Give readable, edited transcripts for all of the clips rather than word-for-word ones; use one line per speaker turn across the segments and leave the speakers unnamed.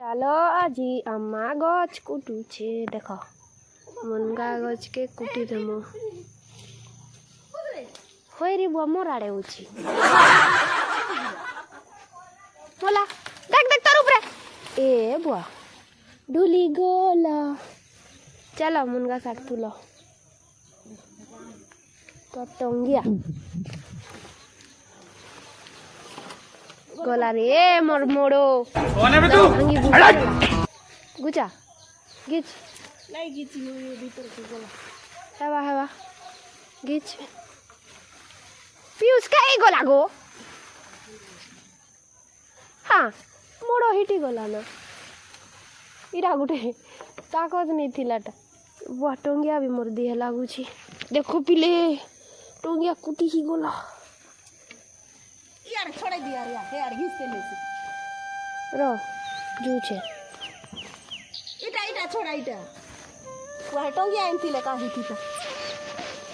चलो आज अम्मा गच कुटुचे देख मुनगा गच के कुटी देमु होइरी बुआ मोर आड़े उची बोला देख देख तोर ऊपर ए बुआ ढुली गोला चलो मुनगा साथ तुलो तो टंगिया गोला रे मोर मोड़ो भांगी गुचा गिच नहीं गिच ये भीतर के गोला हेवा हेवा गिच पियूष का एक गोला गो हाँ मोड़ो हिटी गोला ना इरा गुटे ताकत नहीं थिलाटा बुआ टंगिया भी मोर दिहे लागुची देखो पिले टंगिया कुटी ही गोला यार छोड़ दिया यार घिसते लेसी रो जूचे इटा इटा छोड़ा इटा वह टंगिया आनतिले काही थिता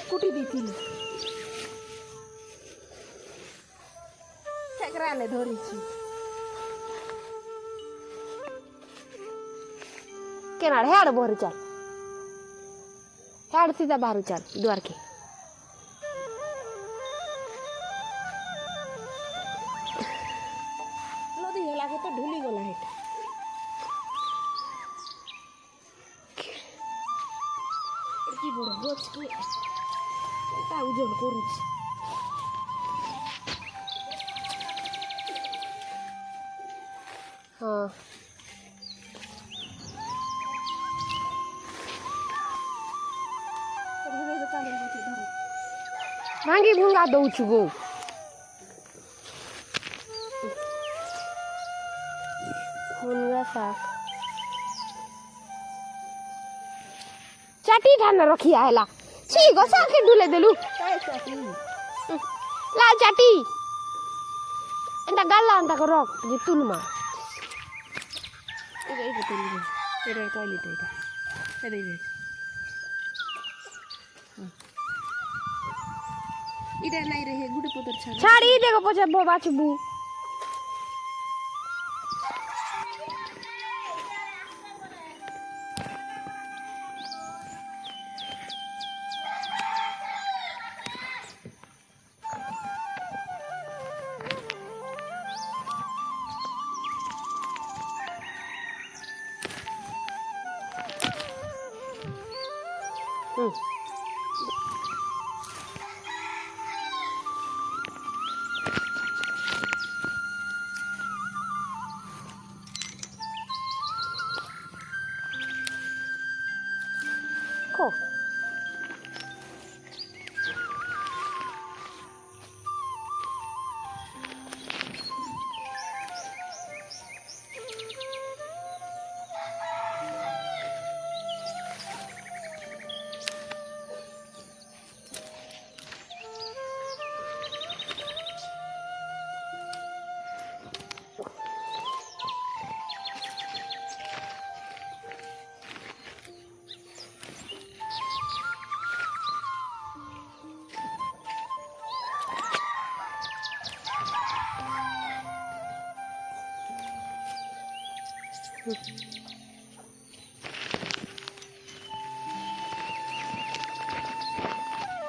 कुटी दीतिले ठेकराले धरिछि केनाड हेड बोरी चल हेड सीधा बाहर चल द्वार के तो ढुली गला है की बड़ गोच के ता उजल करूछ हां भांगी भुंगा दउछु गो मुनगा साग चाटी ठान रखी आला छी गो साके डुले देलु काय चाटी ला चाटी एंटा गाला अंता को रख जे तुलमा ए तुलमा एरे टॉयलेट एटा ए इधर नहीं रहे गुड पदर छाड़ी देखो पछे बो बाचबू को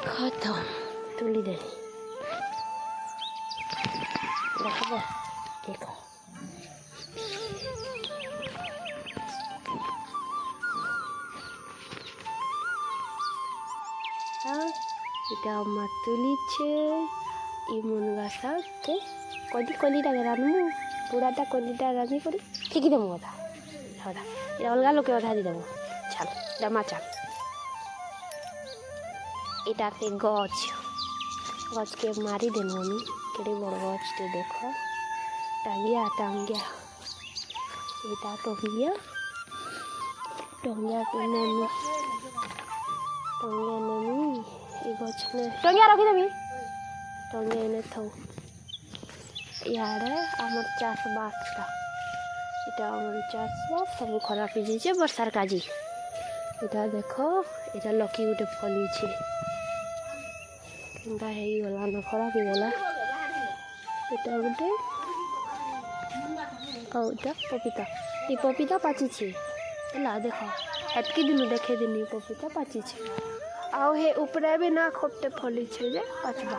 खत्म तुली दे देखो देखो এটা আমার তুলিছে এই মুনগা শাক কে কলিটা রানমু পুরাটা কলিটা রানি করি ঠিকই দেবো কথা হদা এটা অলগা লোকে অধা দি দেবো ছাল জামা চাল এটাতে গছকে মারি দেবো আমি কেটে বড় গছটি দেখো টাঙ্গিয়া এটা টঙ্গিয়া নেমি এই গছ টঙ্গিয়া রখিদেবি টঙ্গিয়া এনে থাও ইয়ারে আমার চাষবাসটা এটা আমার চাষবাস সবু খরাপ হয়ে যাইছে বর্ষার কাজে এটা দেখো এটা লকি গোটে ফলিছে কেনটা ହେଇଗଲା ନା ଖରାପ ହେଇଗଲା এটা গোটে ଆଉ এটা ପପିତା ये पपीता पाची छे ला देखो एतकी दिन देखे दिन पपीता पाची छे आउ हे ऊपरे भी ना खोपटे फली छे जे पाचबा